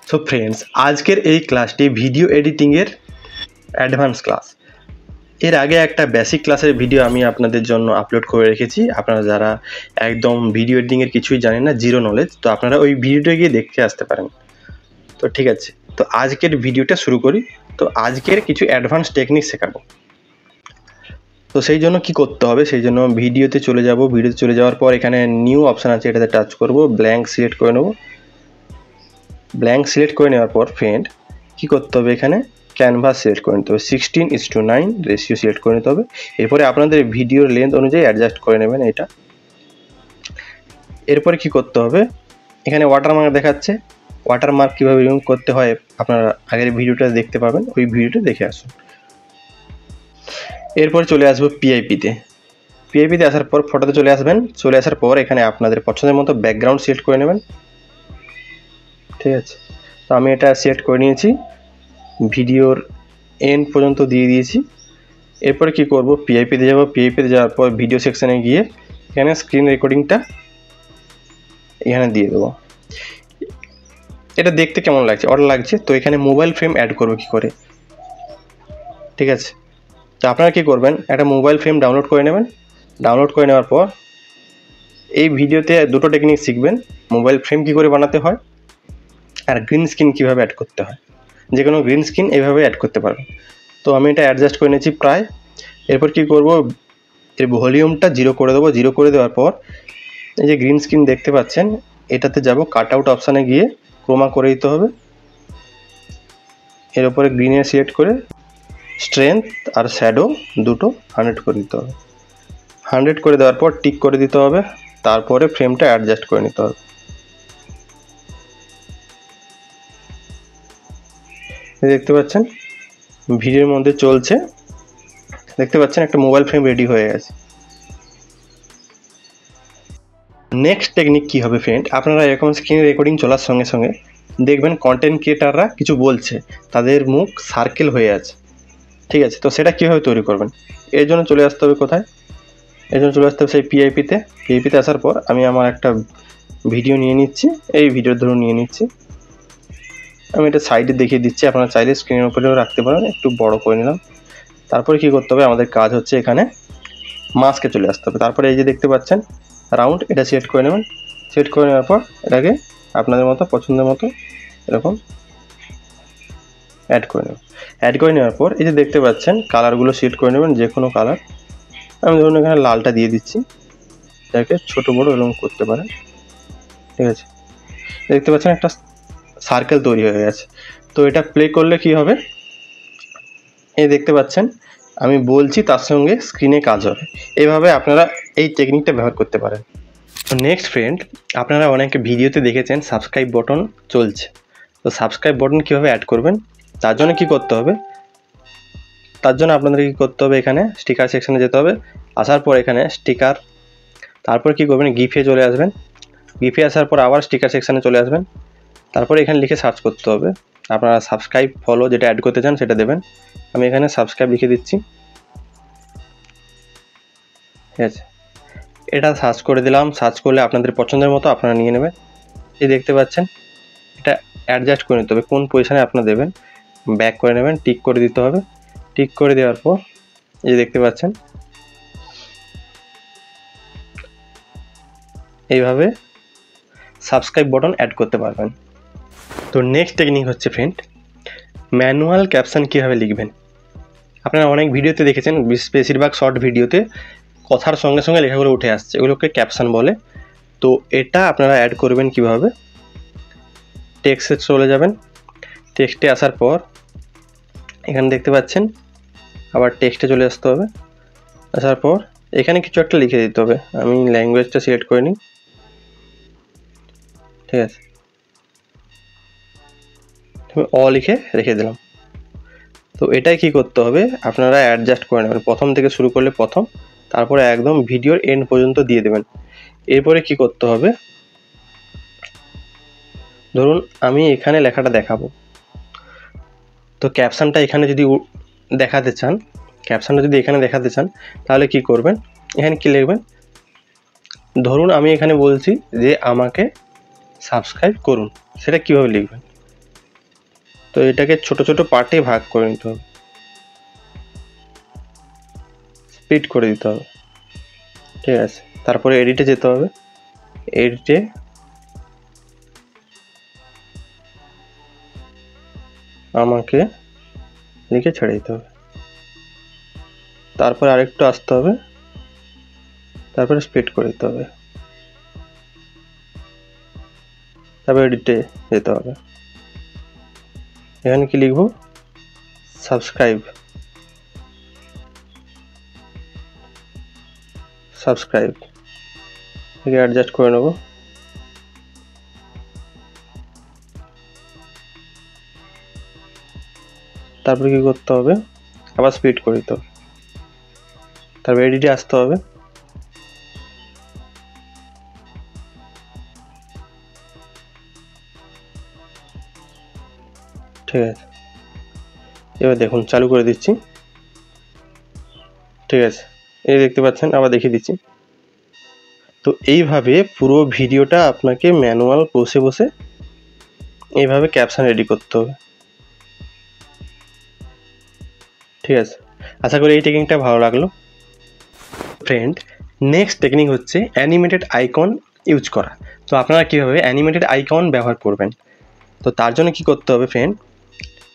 So friends, আজকের এই ক্লাসটি ভিডিও এডিটিংয়ের অ্যাডভান্স ক্লাস। এর আগে একটা বেসিক ক্লাসের ভিডিও আমি আপনাদের জন্য আপলোড করে রেখেছি। আপনারা যারা একদম ভিডিও এডিটিংয়ের কিছুই জানেন না, জিরো নলেজ, তো আপনারা ওই ভিডিওটা গিয়ে দেখতে আসতে পারেন। তো ঠিক আছে, তো আজকের ভিডিওটা শুরু করি। তো আজকের কিছু অ্যাডভান্স টেকনিক শেখাবো। তো সেই জন্য কি করতে হবে, সেই জন্য ভিডিওতে চলে যাব। ভিডিওতে চলে যাওয়ার পর এখানে নিউ অপশান আছে, এটাতে টাচ করব, ব্ল্যাঙ্ক সিলেক্ট করে নেব। ব্ল্যাঙ্ক সিলেক্ট করে নেওয়ার পর ফ্রেন্ড কী করতে হবে, এখানে ক্যানভাস সিলেক্ট করে নিতে হবে, 16:9 রেশিও সিলেক্ট করে নিতে হবে। এরপরে আপনাদের ভিডিওর লেন্থ অনুযায়ী অ্যাডজাস্ট করে নেবেন এটা। এরপরে কি করতে হবে, এখানে ওয়াটারমার্ক দেখাচ্ছে, ওয়াটারমার্ক কীভাবে রিমুভ করতে হয় আপনারা আগের ভিডিওটা দেখতে পাবেন, ওই ভিডিওটা দেখে আসুন। এরপরে চলে আসবো পিআইপিতে। পিআইপিতে আসার পর ফটোতে চলে আসবেন। চলে আসার পর এখানে আপনাদের পছন্দের মতো ব্যাকগ্রাউন্ড সিলেক্ট করে নেবেন। ঠিক আছে, তো আমি এটা সিলেক্ট করে নিয়েছি, ভিডিওর এন্ড পর্যন্ত দিয়ে দিয়েছি। এরপরে কি করব, পিআইপিতে যাব। পিআইপিতে যাওয়ার পর ভিডিও সেকশানে গিয়ে এখানে স্ক্রিন রেকর্ডিংটা এখানে দিয়ে দেবো। এটা দেখতে কেমন লাগছে, অর্ডার লাগছে। তো এখানে মোবাইল ফ্রেম অ্যাড করবো কী করে, ঠিক আছে। তো আপনারা কী করবেন, একটা মোবাইল ফ্রেম ডাউনলোড করে নেবেন। ডাউনলোড করে নেওয়ার পর এই ভিডিওতে দুটো টেকনিক শিখবেন, মোবাইল ফ্রেম কী করে বানাতে হয় আর গ্রিন স্ক্রিন কীভাবে অ্যাড করতে হয়। যে কোনো গ্রিন স্ক্রিন এইভাবে অ্যাড করতে পারবেন। তো আমি এটা অ্যাডজাস্ট করে নিয়েছি প্রায়। এরপর কি করব, এর ভলিউমটা 0 করে দেবো। 0 করে দেওয়ার পর এই যে গ্রিন স্ক্রিন দেখতে পাচ্ছেন, এটাতে যাব, কাট আউট অপশানে গিয়ে ক্রোমা করে দিতে হবে। এর উপরে গ্রিনে সিলেক্ট করে স্ট্রেংথ আর শ্যাডো দুটো 100 করে দিতে হবে। 100 করে দেওয়ার পর টিক করে দিতে হবে। তারপরে ফ্রেমটা অ্যাডজাস্ট করে নিতে হবে। দেখতে পাচ্ছেন ভিডিওর মধ্যে চলছে, দেখতে পাচ্ছেন একটা মোবাইল ফ্রেম রেডি হয়ে গেছে। নেক্সট টেকনিক কী হবে ফ্রেন্ড, আপনারা এরকম স্ক্রিন রেকর্ডিং চলার সঙ্গে সঙ্গে দেখবেন কন্টেন্ট ক্রিয়েটাররা কিছু বলছে, তাদের মুখ সার্কেল হয়ে আছে। ঠিক আছে, তো সেটা কীভাবে তৈরি করবেন, এর জন্য চলে আসতে হবে কোথায়, এর জন্য চলে আসতে হবে সেই পিআইপিতে। পিআইপিতে আসার পর আমি আমার একটা ভিডিও নিয়ে নিচ্ছি, এই ভিডিওর ধরুন নিয়ে নিচ্ছি। আমি এটা সাইডে দেখিয়ে দিচ্ছি, আপনারা চাইলে স্ক্রিনের উপরেও রাখতে পারেন। একটু বড় করে নিলাম। তারপরে কী করতে হবে, আমাদের কাজ হচ্ছে এখানে মাস্কে চলে আসতে হবে। তারপরে এই যে দেখতে পাচ্ছেন রাউন্ড, এটা সিলেক্ট করে নেবেন। সিলেক্ট করে নেওয়ার পর এটাকে আপনাদের মতো পছন্দের মতো এরকম অ্যাড করে নেবেন। অ্যাড করে নেওয়ার পর এই যে দেখতে পাচ্ছেন কালারগুলো সিলেক্ট করে নেবেন, যে কোনো কালার। আমি ধরুন এখানে লালটা দিয়ে দিচ্ছি, এটাকে ছোটো বড়ো এরকম করতে পারেন। ঠিক আছে, দেখতে পাচ্ছেন একটা সার্কেল তৈরি হয়ে গেছে। তো এটা প্লে করলে কি হবে, এই দেখতে পাচ্ছেন আমি বলছি, তার সঙ্গে স্ক্রিনে কাজ হবে। এইভাবে আপনারা এই টেকনিকটা ব্যবহার করতে পারেন। তো নেক্সট ফ্রেন্ড, আপনারা অনেকে ভিডিওতে দেখেছেন সাবস্ক্রাইব বটন চলছে। তো সাবস্ক্রাইব বটন কীভাবে অ্যাড করবেন, তার জন্য কি করতে হবে, তার জন্য আপনাদের কী করতে হবে, এখানে স্টিকার সেকশানে যেতে হবে। আসার পর এখানে স্টিকার, তারপর কী করবেন, গিফে চলে আসবেন। গিফে আসার পর আবার স্টিকার সেকশানে চলে আসবেন। তারপরে এখানে লিখে সার্চ করতে হবে, আপনারা সাবস্ক্রাইব ফলো যেটা অ্যাড করতে চান সেটা দেবেন। আমি এখানে সাবস্ক্রাইব লিখে দিচ্ছি। ঠিক আছে, এটা সার্চ করে দিলাম। সার্চ করলে আপনাদের পছন্দের মতো আপনারা নিয়ে নেবেন। এই দেখতে পাচ্ছেন এটা অ্যাডজাস্ট করে নিতে হবে, কোন পজিশানে আপনারা দেবেন। ব্যাক করে নেবেন, টিক করে দিতে হবে। টিক করে দেওয়ার পর এই দেখতে পাচ্ছেন এইভাবে সাবস্ক্রাইব বটন অ্যাড করতে পারবেন। তো নেক্সট টেকনিক হচ্ছে ফ্রেন্ড, ম্যানুয়াল ক্যাপশন কীভাবে লিখবেন। আপনারা অনেক ভিডিওতে দেখেছেন, বেশিরভাগ শর্ট ভিডিওতে কথার সঙ্গে সঙ্গে লেখাগুলো উঠে আসছে, এগুলোকে ক্যাপশন বলে। তো এটা আপনারা অ্যাড করবেন কিভাবে, টেক্সটে চলে যাবেন। টেক্সটে আসার পর এখানে দেখতে পাচ্ছেন আবার টেক্সটে চলে আসতে হবে। আসার পর এখানে কিছু একটা লিখে দিতে হবে। আমি ল্যাঙ্গুয়েজটা সিলেক্ট করে নিই। ঠিক আছে, লিখে রেখে দিলাম। তো এটাই কি করতে হবে, আপনারা অ্যাডজাস্ট করে নেবেন। প্রথম থেকে শুরু করলে প্রথম, তারপরে একদম ভিডিওর এন্ড পর্যন্ত দিয়ে দেবেন। এরপরে কি করতে হবে, ধরুন আমি এখানে লেখাটা দেখাবো, তো ক্যাপশনটা এখানে যদি দেখাতে চান, তাহলে কি করবেন, এখানে কি লিখবেন, ধরুন আমি এখানে বলছি যে আমাকে সাবস্ক্রাইব করুন, সেটা কিভাবে লিখবেন, তো এটাকে ছোট ছোট পার্টে ভাগ করে নিতে হবে, স্প্লিট করে দিতে হবে। ঠিক আছে, তারপরে এডিটে যেতে হবে, এডিটে আমাকে লিখে ছেড়ে দিতে হবে, তারপরে আরেকটু আসতে হবে, তারপরে স্প্লিট করে দিতে হবে, তারপরে এডিটে যেতে হবে। এখানে কি লিখব, সাবস্ক্রাইব, এটাকে অ্যাডজাস্ট করে নেব। তারপরে কি করতে হবে, আবার স্প্লিট করে দিতে হবে, তারপর এডিটে আসতে হবে, ঠিক আছে। এবার দেখুন চালু করে দিচ্ছি, ঠিক আছে, এই দেখতে পাচ্ছেন, আবার দেখিয়ে দিচ্ছি। তো এইভাবে পুরো ভিডিওটা আপনাকে ম্যানুয়াল বসে বসে এইভাবে ক্যাপশন রেডি করতে হবে। ঠিক আছে, আশা করি এই টেকনিকটা ভালো লাগলো ফ্রেন্ড। নেক্সট টেকনিক হচ্ছে অ্যানিমেটেড আইকন ইউজ করা। তো আপনারা কীভাবে অ্যানিমেটেড আইকন ব্যবহার করবেন, তো তার জন্য কি করতে হবে ফ্রেন্ড,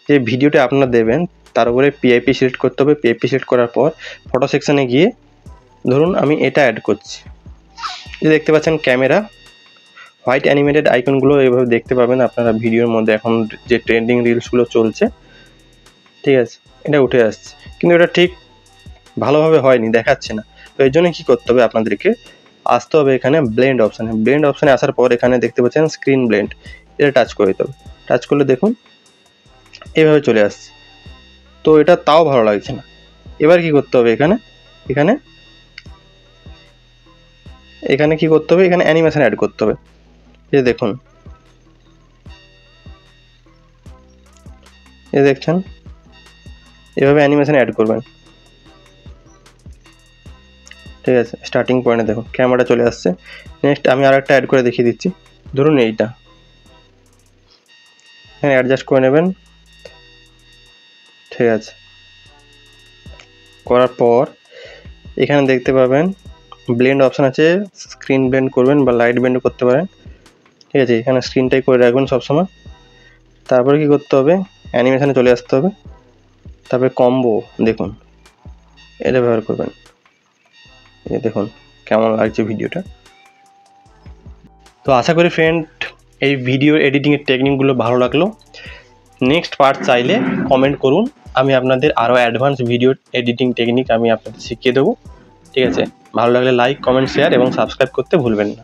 যে ভিডিওটা আপনারা দেবেন তার উপরে পিআইপি সিলেক্ট করতে হবে। পিআইপি সিলেক্ট করার পর ফটো সেকশানে গিয়ে ধরুন আমি এটা অ্যাড করছি, এই দেখতে পাচ্ছেন ক্যামেরা হোয়াইট অ্যানিমেটেড আইকনগুলো এইভাবে দেখতে পাবেন আপনারা ভিডিওর মধ্যে। এখন যে ট্রেন্ডিং রিলসগুলো চলছে, ঠিক আছে, এটা উঠে আসছে, কিন্তু এটা ঠিক ভালোভাবে হয়নি, দেখাচ্ছে না। তো এর জন্য কী করতে হবে, আপনাদেরকে আসতে হবে এখানে ব্লেন্ড অপশানে। ব্লেন্ড অপশানে আসার পর এখানে দেখতে পাচ্ছেন স্ক্রিন ব্লেন্ড, এটা টাচ করে দিতে হবে। টাচ করলে দেখুন এইভাবে চলে আসছে। তো এটা তাও ভালো লাগছে না। এবার কি করতে হবে, এখানে এখানে এখানে কি করতে হবে, এখানে অ্যানিমেশন অ্যাড করতে হবে। এই দেখুন, এই দেখছেন, এভাবে অ্যানিমেশন অ্যাড করবেন। ঠিক আছে, স্টার্টিং পয়েন্টে দেখুন ক্যামেরা চলে আসছে। নেক্সট আমি আর একটা অ্যাড করে দেখিয়ে দিচ্ছি, ধরুন এইটা, এখানে অ্যাডজাস্ট করে নেবেন। ঠিক আছে, করার পর এখানে দেখতে পাবেন ব্লেন্ড অপশান আছে, স্ক্রিন ব্লেন্ড করবেন বা লাইট ব্লেন্ড করতে পারেন। ঠিক আছে, এখানে স্ক্রিনটাই করে রাখবেন সবসময়। তারপরে কি করতে হবে, অ্যানিমেশানে চলে আসতে হবে, তারপরে কম্বো দেখুন এটা ব্যবহার করবেন। এই দেখুন কেমন লাগছে ভিডিওটা। তো আশা করি ফ্রেন্ড এই ভিডিও এডিটিংয়ের টেকনিকগুলো ভালো লাগলো। নেক্সট পার্ট চাইলে কমেন্ট করুন, আমি আপনাদের আরও অ্যাডভান্স ভিডিও এডিটিং টেকনিক আমি আপনাদের শিখিয়ে দেবো। ঠিক আছে, ভালো লাগলে লাইক, কমেন্ট, শেয়ার এবং সাবস্ক্রাইব করতে ভুলবেন না।